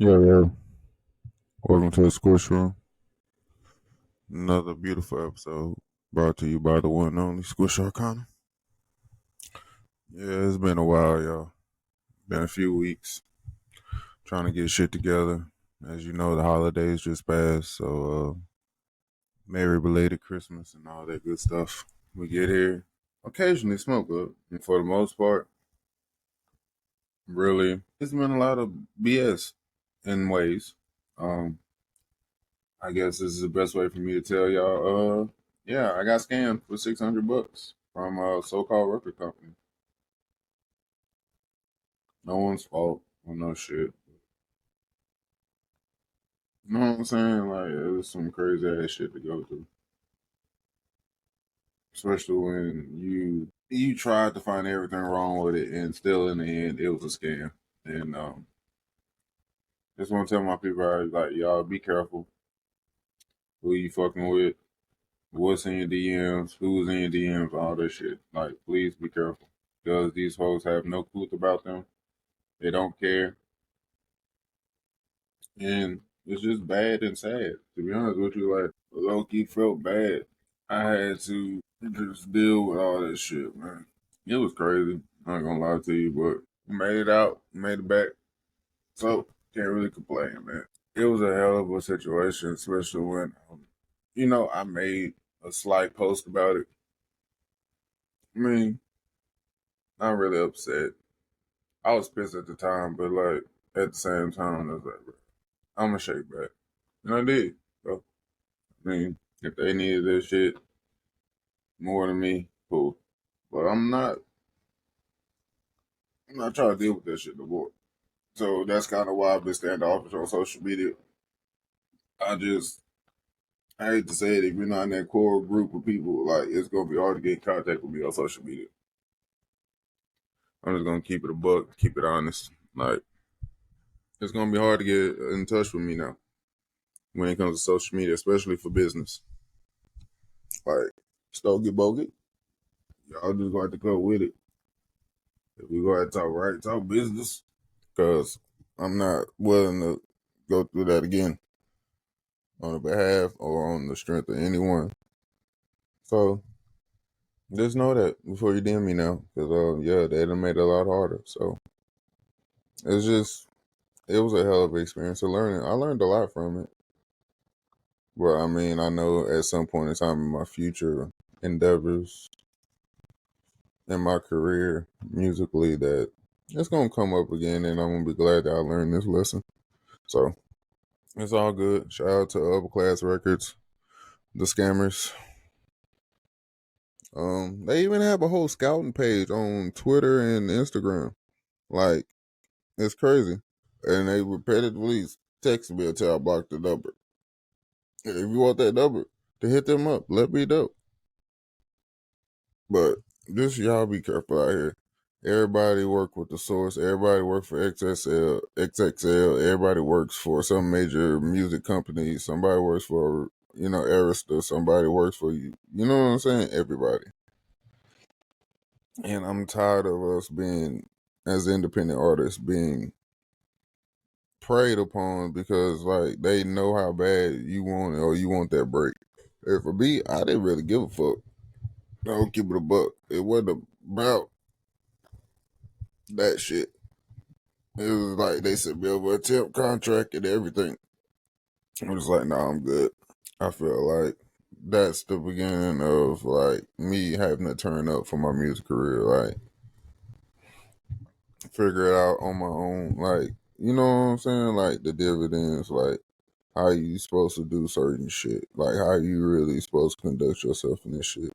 Yeah, yeah. Welcome to the Squish Room. Another beautiful episode brought to you by the one and only Squish Arcana. Yeah, it's been a while, y'all. Been a few weeks trying to get shit together. As you know, the holidays just passed, so Merry belated Christmas and all that good stuff. We get here, occasionally smoke up, and for the most part, really, it's been a lot of BS in ways. Um, I guess this is the best way for me to tell y'all. Yeah, I got scammed for $600 from a so-called record company. No one's fault or no shit. You know what I'm saying? Like it was some crazy ass shit to go through, especially when you tried to find everything wrong with it, and still in the end it was a scam. And just want to tell my people, like y'all, be careful who you fucking with, what's in your DMs, who's in your DMs, all that shit. Like, please be careful because these folks have no clue about them. They don't care, and it's just bad and sad. To be honest with you, like Loki felt bad. I had to just deal with all that shit, man. It was crazy. I'm not gonna lie to you, but we made it out, made it back. So can't really complain, man. It was a hell of a situation, especially when I made a slight post about it. I mean, not really upset. I was pissed at the time, but like at the same time, I was like, I'm gonna shake back. And I did. So, I mean, if they needed this shit more than me, cool. But I'm not trying to deal with that shit no more. So that's kind of why I've been standoffish on social media. I just, I hate to say it, if you're not in that core group of people, like it's gonna be hard to get in contact with me on social media. I'm just gonna keep it a buck, keep it honest. Like it's gonna be hard to get in touch with me now when it comes to social media, especially for business. Like Stogie Bogie, y'all just got to go with it. If we go ahead and talk right, talk business, because I'm not willing to go through that again on the behalf or on the strength of anyone. So just know that before you DM me now, because yeah, they done made it a lot harder. So it's just it was a hell of an experience of learning. I learned a lot from it. But I mean, I know at some point in time in my future endeavors in my career musically that it's gonna come up again, and I'm gonna be glad that I learned this lesson. So it's all good. Shout out to Upper Class Records, the scammers. They even have a whole scouting page on Twitter and Instagram. Like it's crazy, and they repetitively text me until I block the number. If you want that number, to hit them up. Let me know. But just y'all be careful out here. Everybody work with the source. Everybody work for XXL. Everybody works for some major music company. Somebody works for Arista. Somebody works for you. You know what I'm saying? Everybody. And I'm tired of us being, as independent artists, being preyed upon because like they know how bad you want it or you want that break. And for me, I didn't really give a fuck. I don't give it a buck. It wasn't about that shit. It was like they sent me over a temp contract and everything. I was like, nah, I'm good. I feel like that's the beginning of like me having to turn up for my music career. Like figure it out on my own. Like, you know what I'm saying? Like the dividends, like how you supposed to do certain shit. Like how you really supposed to conduct yourself in this shit.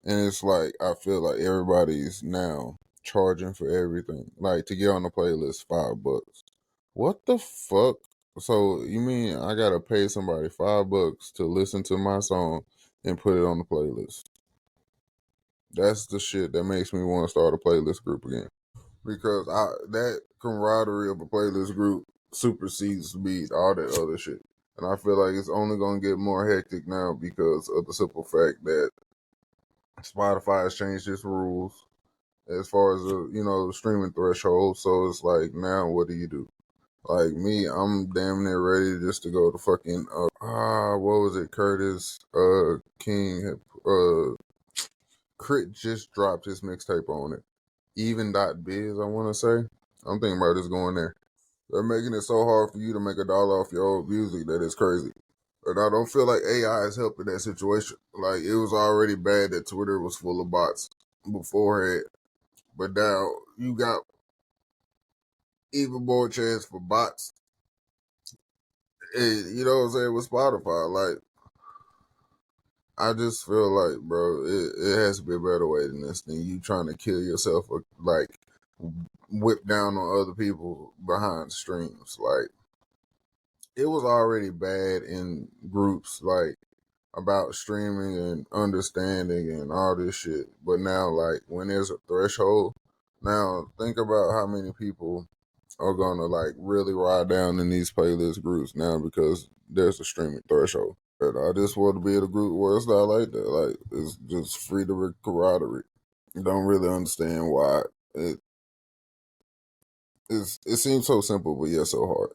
And it's like I feel like everybody's now charging for everything. Like to get on the playlist, $5. What the fuck? So you mean I gotta pay somebody $5 to listen to my song and put it on the playlist? That's the shit that makes me want to start a playlist group again. Because that camaraderie of a playlist group supersedes beat all that other shit. And I feel like it's only gonna get more hectic now because of the simple fact that Spotify has changed its rules as far as the streaming threshold. So it's like now, what do you do? Like me, I'm damn near ready just to go to fucking what was it? Curtis King Crit just dropped his mixtape on it. Even dot biz, I want to say. I'm thinking about just going there. They're making it so hard for you to make $1 off your old music that it's crazy. And I don't feel like AI has helped in that situation. Like it was already bad that Twitter was full of bots beforehand, but now you got even more chance for bots. And you know what I'm saying with Spotify, like I just feel like, bro, it has to be a better way than this than you trying to kill yourself or like whip down on other people behind streams. Like it was already bad in groups like about streaming and understanding and all this shit. But now like when there's a threshold, now think about how many people are gonna like really ride down in these playlist groups now because there's a streaming threshold. I just want to be in a group where it's not like that. Like it's just freedom and camaraderie. Don't really understand why it is. It seems so simple, but yet so hard.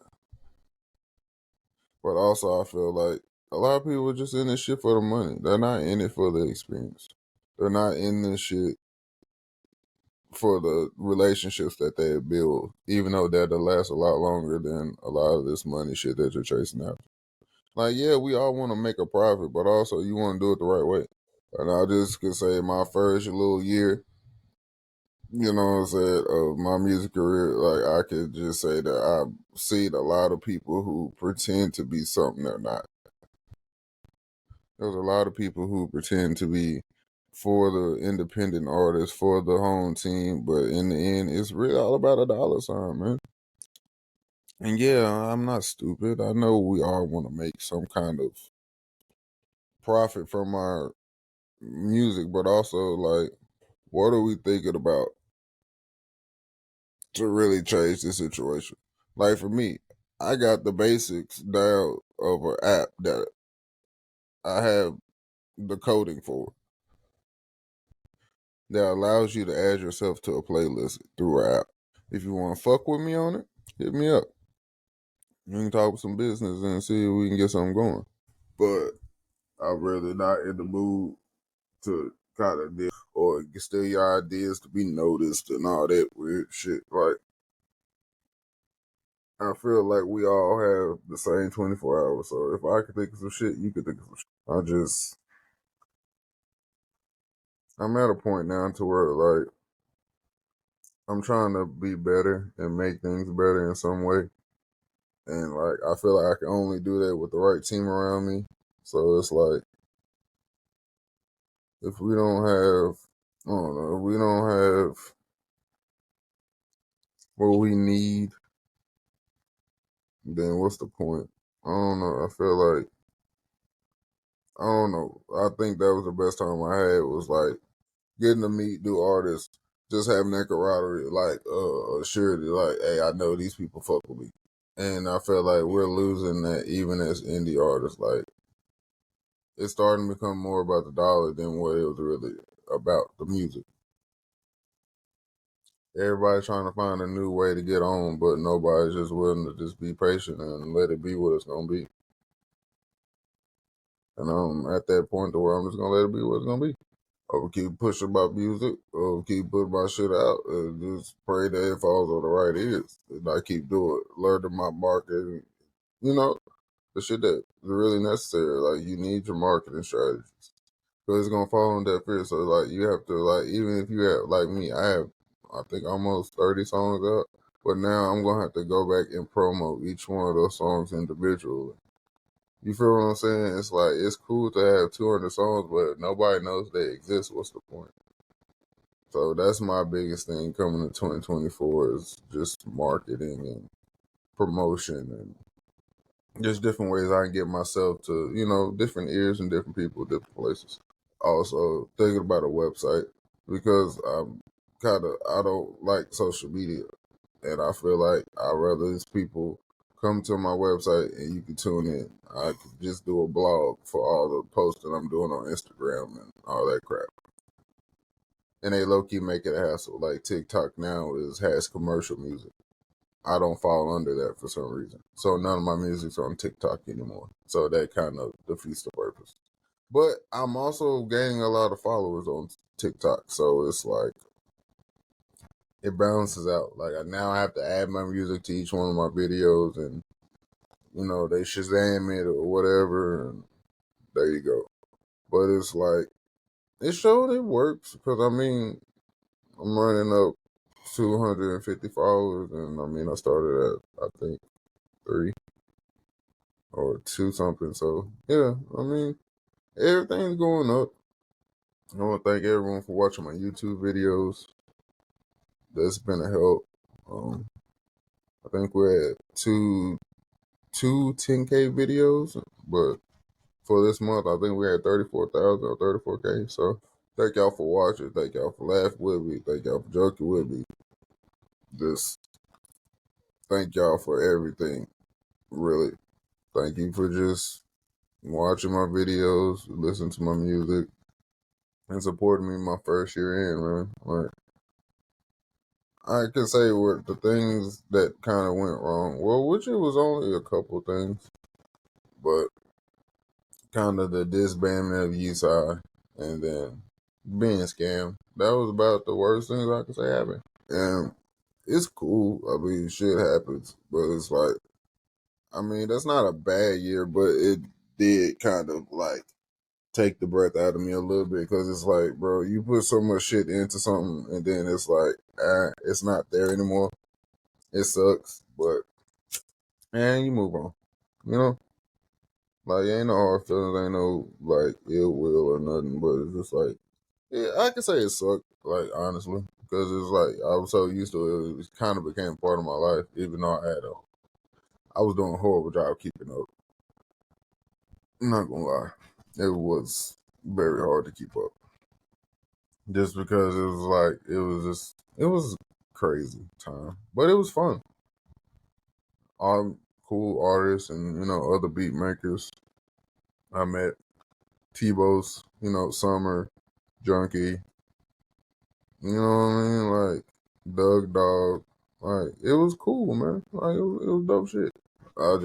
But also, I feel like a lot of people are just in this shit for the money. They're not in it for the experience. They're not in this shit for the relationships that they build, even though that'll last a lot longer than a lot of this money shit that you're chasing after. Like, yeah, we all want to make a profit, but also you want to do it the right way. And I just could say my first little year, you know what I'm saying, of my music career, like I could just say that I've seen a lot of people who pretend to be something they're not. There's a lot of people who pretend to be for the independent artists, for the home team, but in the end, it's really all about a dollar sign, man. And yeah, I'm not stupid. I know we all want to make some kind of profit from our music, but also like, what are we thinking about to really change the situation? Like for me, I got the basics down of an app that I have the coding for that allows you to add yourself to a playlist through an app. If you want to fuck with me on it, hit me up. We can talk with some business and see if we can get something going. But I'm really not in the mood to kind of deal or steal your ideas to be noticed and all that weird shit. Like, I feel like we all have the same 24 hours. So if I can think of some shit, you can think of some shit. I'm at a point now to where, like, I'm trying to be better and make things better in some way. And, like, I feel like I can only do that with the right team around me. So it's like, if we don't have, I don't know, if we don't have what we need, then what's the point? I don't know. I feel like, I don't know. I think that was the best time I had was like getting to meet new artists, just having that camaraderie, like surety, like, hey, I know these people fuck with me. And I feel like we're losing that even as indie artists. Like it's starting to become more about the dollar than what it was really about the music. Everybody's trying to find a new way to get on, but nobody's just willing to just be patient and let it be what it's gonna be. And I'm at that point to where I'm just gonna let it be what it's gonna be. I will keep pushing my music, or keep putting my shit out, and just pray that it falls on the right ears. And I keep doing, learning my marketing, you know, the shit that is really necessary. Like you need your marketing strategies because it's gonna fall on that fear. So like you have to like even if you have like me, I have I think almost 30 songs up, but now I'm gonna have to go back and promo each one of those songs individually. You feel what I'm saying? It's like it's cool to have 200 songs, but nobody knows they exist. What's the point? So that's my biggest thing coming to 2024 is just marketing and promotion and just different ways I can get myself to, different ears and different people, different places. Also thinking about a website because I don't like social media and I feel like I'd rather these people come to my website and you can tune in. I could just do a blog for all the posts that I'm doing on Instagram and all that crap. And they low key make it a hassle. Like TikTok now has commercial music. I don't fall under that for some reason. So none of my music's on TikTok anymore. So that kind of defeats the purpose. But I'm also gaining a lot of followers on TikTok. So it's like it balances out. Like now I have to add my music to each one of my videos, and they Shazam it or whatever, and there you go. But it's like it showed it works because I mean I'm running up 250 followers, and I mean I started at I think 3 or 2 something. So yeah, I mean everything's going up. I want to thank everyone for watching my YouTube videos. That's been a help. I think we're at two 10K videos, but for this month, I think we're at 34,000 or 34K. So thank y'all for watching. Thank y'all for laughing with me. Thank y'all for joking with me. Just thank y'all for everything. Really. Thank you for just watching my videos, listening to my music, and supporting me my first year in, man. Like, I can say what the things that kind of went wrong. Well, which it was only a couple things, but kind of the disbandment of USI and then being scammed. That was about the worst things I could say happened. And it's cool. I mean, shit happens, but it's like, I mean, that's not a bad year, but it did kind of like take the breath out of me a little bit because it's like, bro, you put so much shit into something and then it's like, it's not there anymore. It sucks, but and you move on. You know, like ain't no hard feelings, ain't no like ill will or nothing, but it's just like, yeah, I can say it sucked, like honestly, because it's like I was so used to it, it kind of became part of my life, even though I was doing a horrible job keeping up. I'm not gonna lie, it was very hard to keep up, just because it was like it was crazy time, but it was fun. All cool artists and other beat makers. I met T-Bose, Summer, Junkie, you know what I mean? Like Doug Dog. Like it was cool, man. Like it was dope shit. I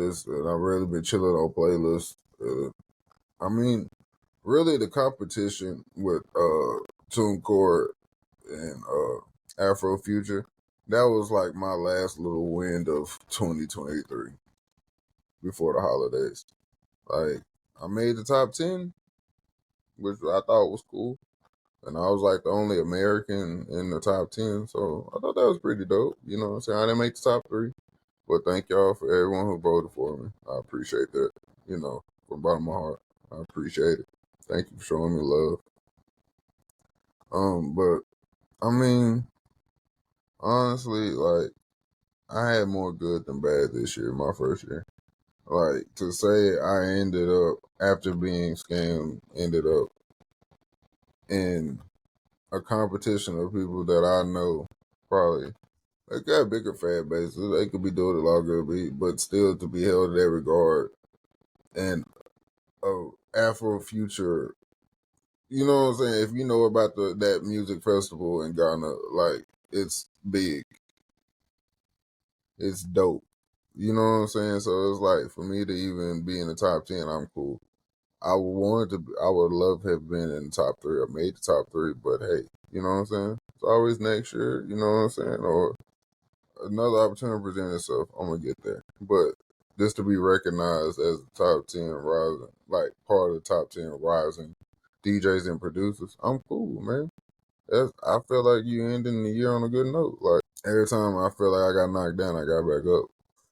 really been chilling on playlists. I mean, really the competition with TuneCore and Afro Future, that was like my last little wind of 2023 before the holidays. Like I made the top 10, which I thought was cool. And I was like the only American in the top 10. So I thought that was pretty dope. You know what I'm saying? I didn't make the top 3. But thank y'all for everyone who voted for me. I appreciate that. From the bottom of my heart. I appreciate it. Thank you for showing me love. But I mean, honestly, like I had more good than bad this year, my first year. Like to say I ended up after being scammed, ended up in a competition of people that I know probably they got bigger fan bases. They could be doing a lot good, but still to be held in that regard and Afro Future. You know what I'm saying? If you know about that music festival in Ghana, like it's big, it's dope. You know what I'm saying? So it's like for me to even be in the top 10, I'm cool. I would love to have been in the top 3 or made the top 3, but hey, you know what I'm saying? It's always next year. You know what I'm saying? Or another opportunity present itself, I'm gonna get there. But just to be recognized as the top 10 rising, like part of the top 10 rising DJs and producers, I'm cool, man. I feel like you ending the year on a good note. Like every time I feel like I got knocked down, I got back up.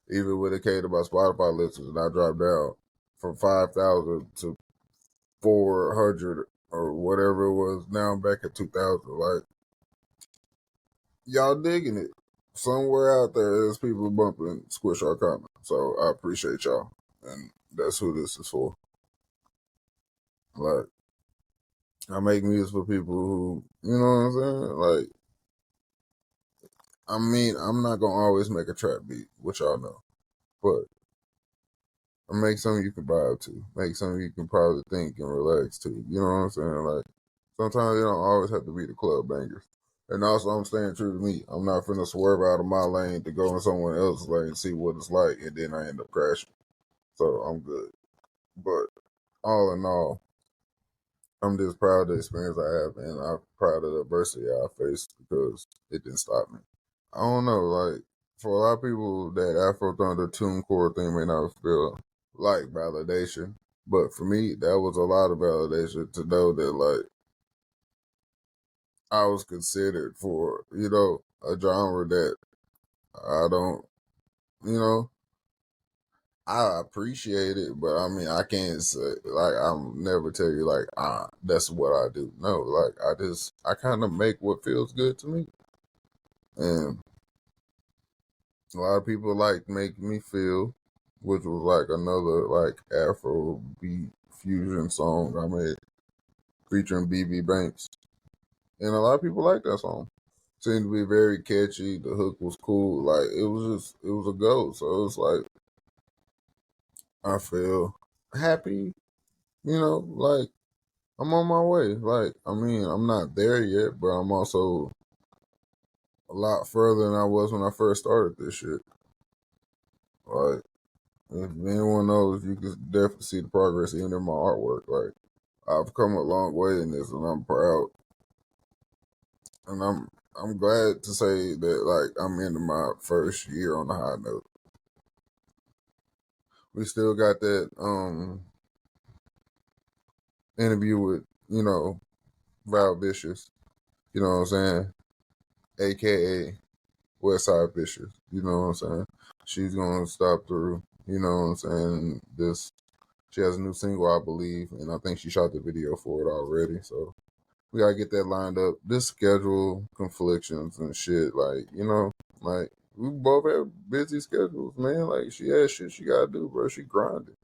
Even with it catered by Spotify listeners, and I dropped down from 5,000 to 400 or whatever it was. Now I'm back at 2,000. Like y'all digging it. Somewhere out there, there's people bumping Squish Arcana. So I appreciate y'all. And that's who this is for. Like, I make music for people who, you know what I'm saying? Like, I mean, I'm not going to always make a trap beat, which y'all know. But I make something you can vibe to. Make something you can probably think and relax to. You know what I'm saying? Like, sometimes it don't always have to be the club bangers. And also, I'm staying true to me. I'm not finna swerve out of my lane to go in someone else's lane and see what it's like, and then I end up crashing. So I'm good. But all in all, I'm just proud of the experience I have, and I'm proud of the adversity I faced because it didn't stop me. I don't know, like for a lot of people, that Afro Thunder TuneCore thing may not feel like validation, but for me, that was a lot of validation to know that like I was considered for a genre that I don't, you know, I appreciate it, but I mean, I can't say like I'm never tell you like that's what I do. No, like I kind of make what feels good to me, and a lot of people like make me feel, which was like another like Afro beat fusion song I made featuring BB Banks, and a lot of people like that song. Seemed to be very catchy. The hook was cool. Like it was a go. So it was like I feel happy. Like I'm on my way. Like I mean, I'm not there yet, but I'm also a lot further than I was when I first started this shit. Like if anyone knows, you can definitely see the progress even in my artwork. Like I've come a long way in this, and I'm proud. And I'm glad to say that like I'm into my first year on the high note. We still got that interview with Val Vicious. You know what I'm saying? AKA Westside Vicious. You know what I'm saying? She's gonna stop through. You know what I'm saying? This She has a new single, I believe, and I think she shot the video for it already. So we gotta get that lined up. This schedule conflictions and shit, like we both have busy schedules, man. Like she has shit she gotta do, bro. She grinding.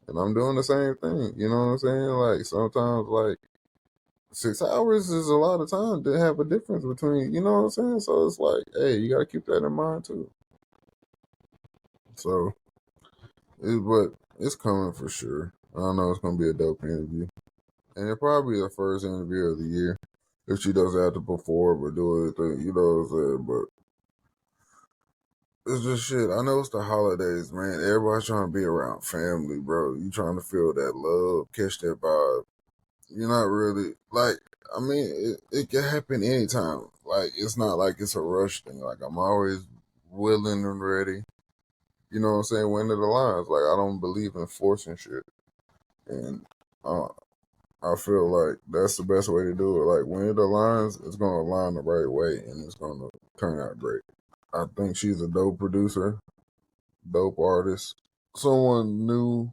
And I'm doing the same thing. You know what I'm saying? Like sometimes like 6 hours is a lot of time to have a difference between, you know what I'm saying? So it's like, hey, you gotta keep that in mind too. So it's coming for sure. I know it's gonna be a dope interview. And it probably the first interview of the year. If she doesn't have to perform or do anything, you know what I'm saying? But it's just shit. I know it's the holidays, man. Everybody's trying to be around family, bro. You trying to feel that love, catch that vibe. You're not really like. I mean, it can happen anytime. Like it's not like it's a rush thing. Like I'm always willing and ready. You know what I'm saying? When the lines, like I don't believe in forcing shit, and uh, I feel like that's the best way to do it. Like when it aligns, it's gonna align the right way, and it's gonna turn out great. I think she's a dope producer, dope artist, someone new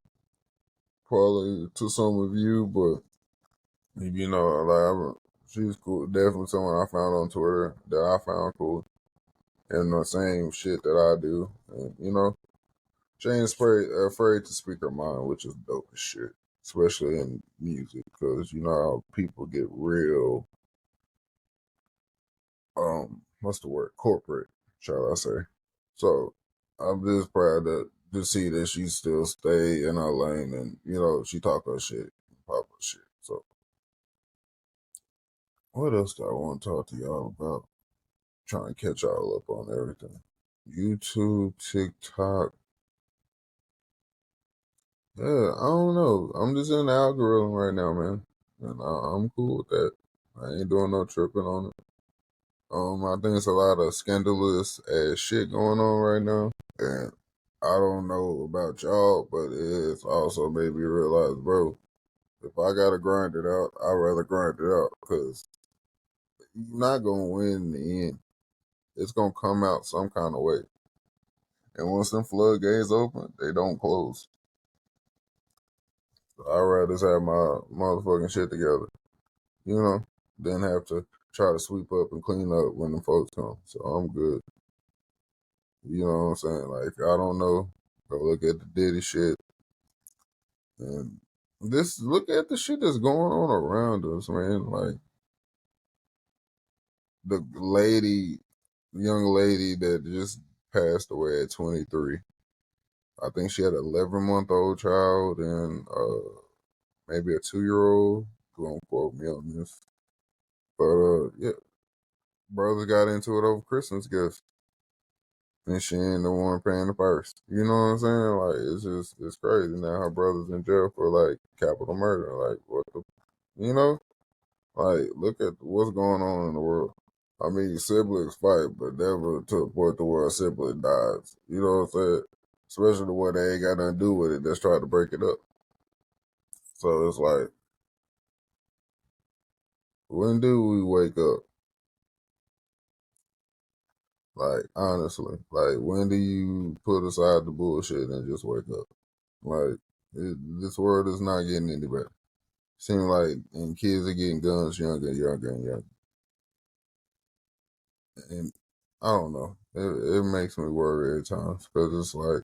probably to some of you, but she's cool. Definitely someone I found on Twitter that I found cool, and the same shit that I do. And she ain't afraid to speak her mind, which is dope as shit, especially in music, because you know how people get real. What's the word? Corporate, shall I say? So I'm just proud to see that she still stay in her lane, and she talk her shit, pop her shit. So what else do I want to talk to y'all about? Trying to catch y'all up on everything. YouTube, TikTok. Yeah, I don't know. I'm just in the algorithm right now, man, and I'm cool with that. I ain't doing no tripping on it. I think it's a lot of scandalous ass shit going on right now, and I don't know about y'all, but it's also made me realize, bro, if I gotta grind it out, I'd rather grind it out because you're not gonna win in the end. It's gonna come out some kind of way, and once them floodgates open, they don't close. So I'd rather just have my motherfucking shit together, than have to try to sweep up and clean up when the folks come. So I'm good. You know what I'm saying? Like, if I don't know, go look at the Diddy shit. And look at the shit that's going on around us, man. Like, the young lady that just passed away at 23. I think she had an 11-month-old child and maybe a 2-year old. Don't quote me on this. But, yeah. Brothers got into it over Christmas gifts, and she ain't the one paying the first. You know what I'm saying? Like it's crazy now. Her brother's in jail for like capital murder. Like what the, you know? Like look at what's going on in the world. I mean, siblings fight, but never to a point to where a sibling dies. You know what I'm saying? Especially the one that ain't got nothing to do with it. That's trying to break it up. So it's like, when do we wake up? Like honestly, like when do you put aside the bullshit and just wake up? Like this world is not getting any better. Seems like and kids are getting guns younger and younger and younger. And I don't know. It makes me worry at times because it's like,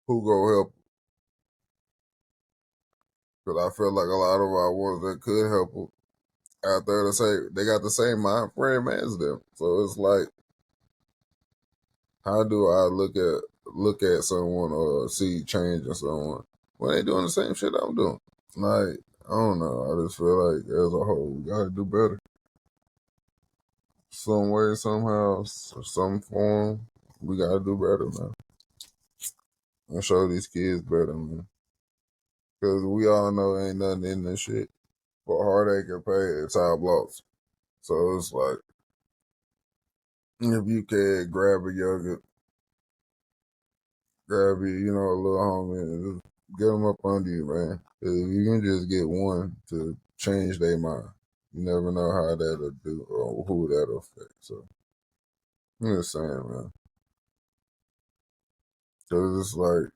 who go help? Because I feel like a lot of our ones that could help them out there to say they got the same mind frame as them. So it's like, how do I look at someone or see change in someone when they doing the same shit I'm doing? Like, I don't know. I just feel like as a whole, we gotta do better. Some way, somehow, some form, we gotta do better, man. And show these kids better, man. Because we all know ain't nothing in this shit. But heartache and pain, it's our loss. So it's like, if you can grab a little homie, and just get them up under you, man. 'Cause if you can just get one to change their mind, you never know how that'll do or who that'll affect. So I'm just saying, man. Because it's like,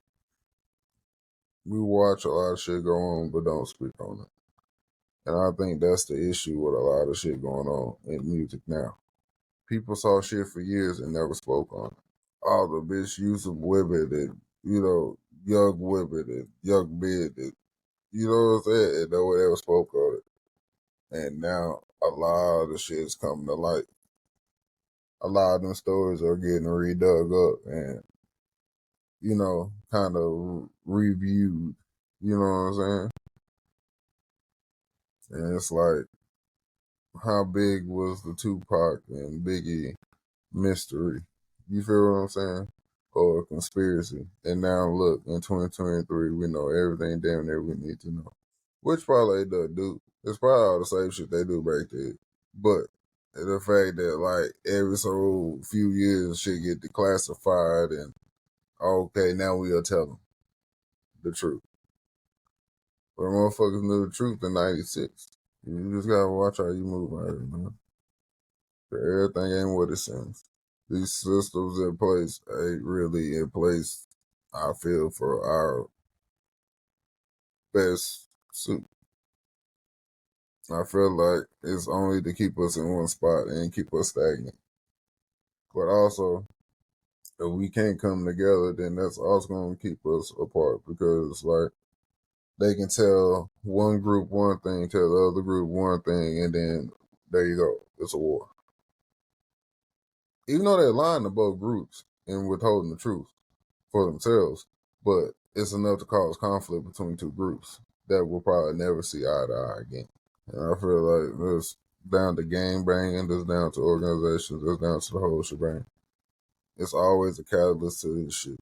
we watch a lot of shit go on, but don't speak on it. And I think that's the issue with a lot of shit going on in music now. People saw shit for years and never spoke on it. All the misuse of women and, young women and young men and, you know what I'm saying? And no one ever spoke on it. And now a lot of the shit is coming to light. A lot of them stories are getting redug up and, kind of reviewed. You know what I'm saying? And it's like, how big was the Tupac and Biggie mystery? You feel what I'm saying? Or a conspiracy. And now look, in 2023, we know everything damn near we need to know. Which probably they do. It's probably all the same shit they do back then. But the fact that like every so few years shit get declassified and okay, now we'll tell them the truth. But motherfuckers knew the truth in '96. You just gotta watch how you move out here, man. Everything ain't what it seems. These systems in place ain't really in place, I feel, for our best suit. I feel like it's only to keep us in one spot and keep us stagnant. But also, if we can't come together, then that's also going to keep us apart because, like, they can tell one group one thing, tell the other group one thing, and then there you go. It's a war. Even though they're lying to both groups and withholding the truth for themselves, but it's enough to cause conflict between two groups that will probably never see eye to eye again. And I feel like this down to gang banging, this down to organizations, this down to the whole shebang. It's always a catalyst to this shit.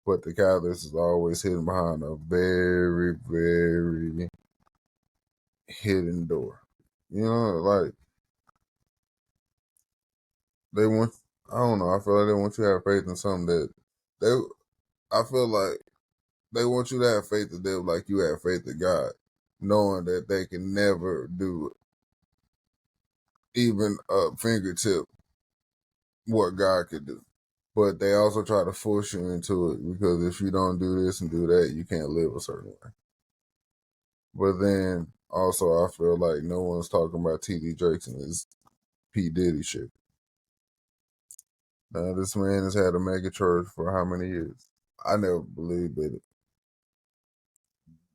But the catalyst is always hidden behind a very, very hidden door. You know, like they want, I don't know, I feel like they want you to have faith in something that they, I feel like they want you to have faith in them like you have faith in God, knowing that they can never do even a fingertip what God could do. But they also try to force you into it because if you don't do this and do that, you can't live a certain way. But then also, I feel like no one's talking about T.D. Jakes and his P. Diddy shit. Now, this man has had a mega church for how many years? I never believed in it.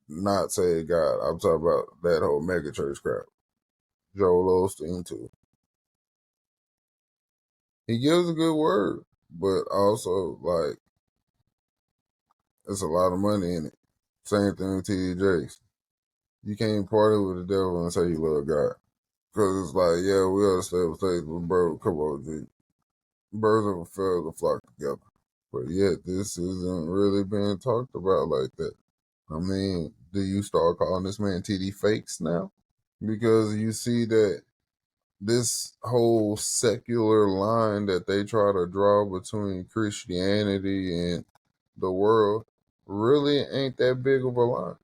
Not saying God, I'm talking about that whole mega church crap. Joel Osteen, too. He gives a good word, but also, like, there's a lot of money in it. Same thing with T.D. Jakes. You can't party with the devil and say you love God. Cause it's like, yeah, we understand mistakes, but bro, come on, G. Birds of a feather flock together. But yet, this isn't really being talked about like that. I mean, do you start calling this man TD Fakes now? Because you see that this whole secular line that they try to draw between Christianity and the world really ain't that big of a line.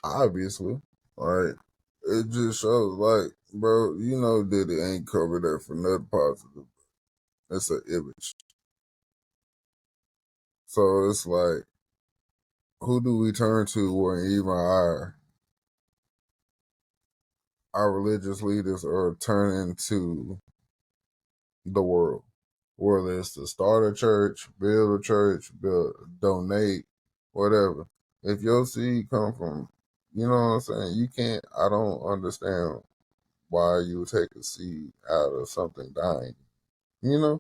Obviously. Like, it just shows, like, bro, you know Diddy ain't covered that for nothing positive. It's an image. So it's like, who do we turn to when even our religious leaders are turning to the world? Whether it's to start a church, build a church, donate, whatever. If your seed come from, you know what I'm saying? You can't. I don't understand why you would take a seed out of something dying. You know,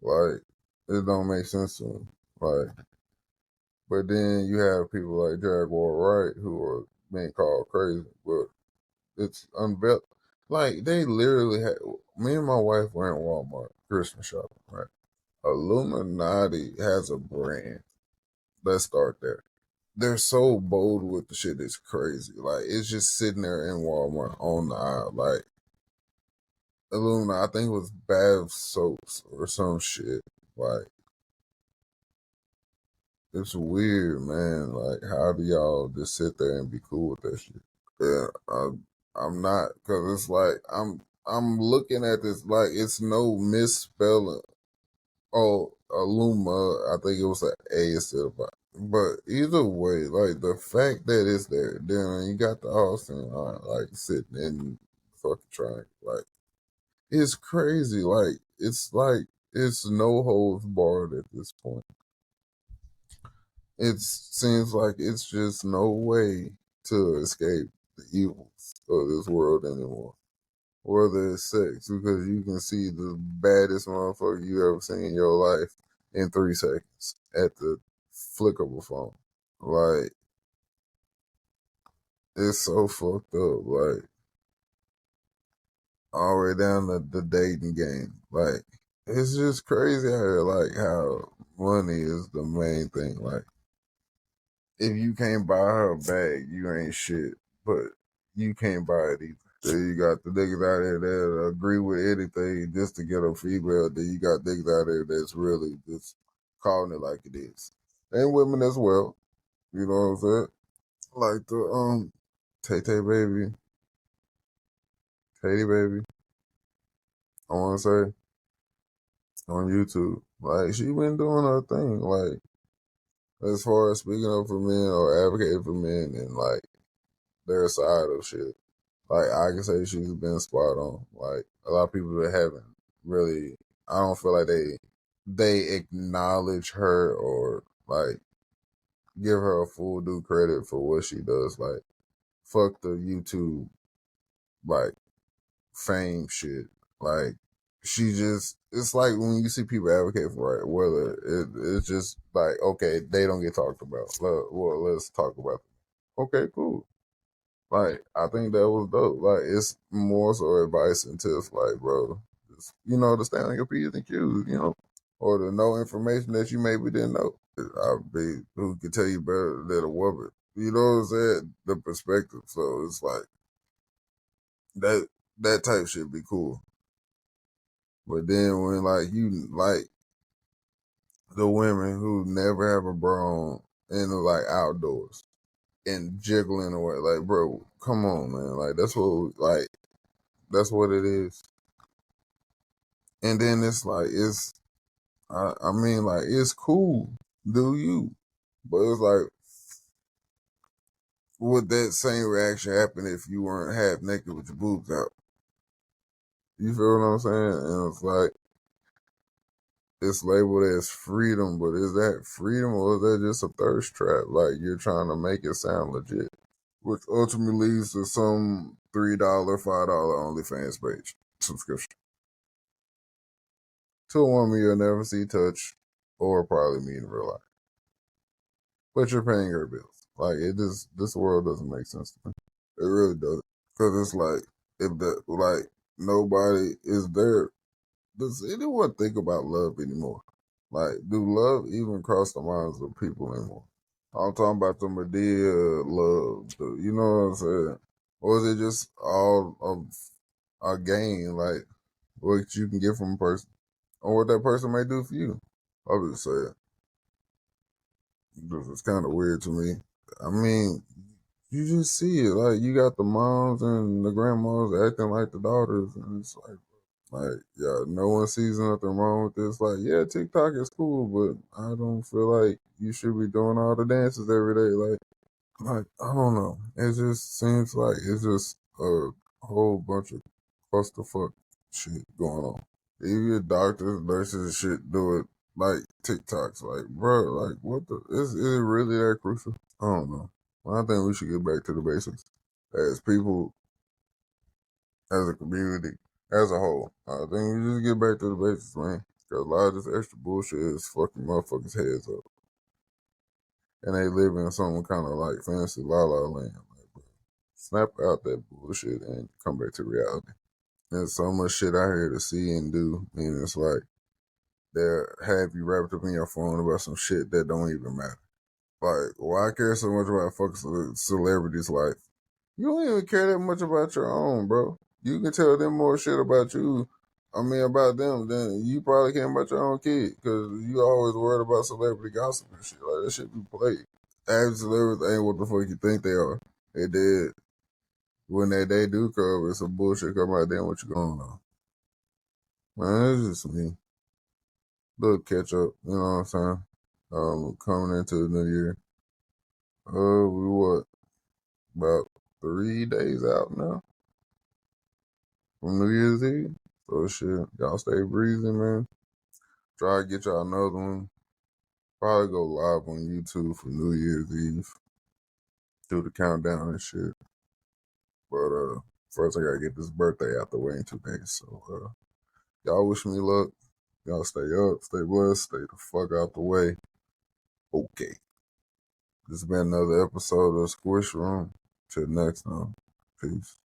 like it don't make sense to me. Like, but then you have people like Jaguar Wright who are being called crazy, but it's unveiled. Like they literally had. Me and my wife were in Walmart Christmas shopping, right? Illuminati has a brand. Let's start there. They're so bold with the shit. It's crazy. Like it's just sitting there in Walmart on the aisle. Like Illuminati, I think it was bath soaps or some shit. Like it's weird, man. Like how do y'all just sit there and be cool with that shit? Yeah, I'm not because it's like I'm looking at this like it's no misspelling. Oh, Aluma, I think it was an A instead of a. But either way, like the fact that it's there, then you got the Austin line, like sitting in fucking trying, like it's crazy. Like it's no holds barred at this point. It seems like it's just no way to escape the evils of this world anymore. Whether it's sex, because you can see the baddest motherfucker you ever seen in your life in 3 seconds at the flick of a phone. Like, it's so fucked up. Like, all the way down to the dating game. Like, it's just crazy out here, like, how money is the main thing. Like, if you can't buy her a bag, you ain't shit. But you can't buy it either. Then you got the niggas out there that agree with anything just to get a female. Then you got niggas out there that's really just calling it like it is. And women as well. You know what I'm saying? Like the Tay Tay baby, Katy baby, I wanna say, on YouTube. Like she been doing her thing, like as far as speaking up for men or advocating for men and like their side of shit. Like I can say she's been spot on. Like a lot of people that haven't really, I don't feel like they acknowledge her or like give her a full due credit for what she does. Like fuck the YouTube like fame shit. Like she just, it's like when you see people advocate for right, whether it's just like okay they don't get talked about. Well, let's talk about them. Okay, cool. Like, I think that was dope. Like, it's more so advice and tips, like, bro, just, to stand on your P's and Q's, or to know information that you maybe didn't know. I'll be who can tell you better than a woman. You know what I'm saying? The perspective. So it's like that that type should be cool. But then when like you like the women who never have a bra on in the like outdoors and jiggling away, like bro, come on, man. Like that's what it is. And then it's like I mean like it's cool, do you? But it's like would that same reaction happen if you weren't half naked with your boobs out? You feel what I'm saying? And it's like it's labeled as freedom, but is that freedom or is that just a thirst trap? Like you're trying to make it sound legit, which ultimately leads to some $3, $5 OnlyFans page subscription to a woman you'll never see, touch, or probably meet in real life. But you're paying her bills. Like it just this world doesn't make sense to me. It really doesn't. Cause it's like if the like nobody is there, does anyone think about love anymore? Like, do love even cross the minds of people anymore? I'm talking about the Medea love, you know what I'm saying? Or is it just all of a game, like what you can get from a person or what that person may do for you? I would just say it's kind of weird to me. I mean, you just see it. Like, you got the moms and the grandmas acting like the daughters, and it's like, yeah, no one sees nothing wrong with this. Like, yeah, TikTok is cool, but I don't feel like you should be doing all the dances every day. Like I don't know. It just seems like it's just a whole bunch of clusterfuck shit going on. Even doctors, nurses, and shit do it like TikToks. Like, bro, like what the? Is it really that crucial? I don't know. Well, I think we should get back to the basics as people, as a community, as a whole. I think we just get back to the basics, man. Because a lot of this extra bullshit is fucking motherfuckers' heads up. And they live in some kind of like fancy la la land. Like, bro, snap out that bullshit and come back to reality. There's so much shit out here to see and do. And it's like they'll have you wrapped up in your phone about some shit that don't even matter. Like, why care so much about fucking celebrities' life? You don't even care that much about your own, bro. You can tell them more shit about you. I mean, about them than you probably can about your own kid, because you always worried about celebrity gossip and shit. Like, that shit be played. Average celebrities ain't what the fuck you think they are. They did. When that day do come, it's some bullshit come out there. What you going on? Man, it's just me. Little catch up, you know what I'm saying? Coming into the new year. We what? About 3 days out now from New Year's Eve. So shit, y'all stay breezy, man. Try to get y'all another one. Probably go live on YouTube for New Year's Eve. Do the countdown and shit. But first I gotta get this birthday out the way in 2 days. So y'all wish me luck. Y'all stay up, stay blessed, stay the fuck out the way. Okay. This has been another episode of Squish Room. Till next time. Peace.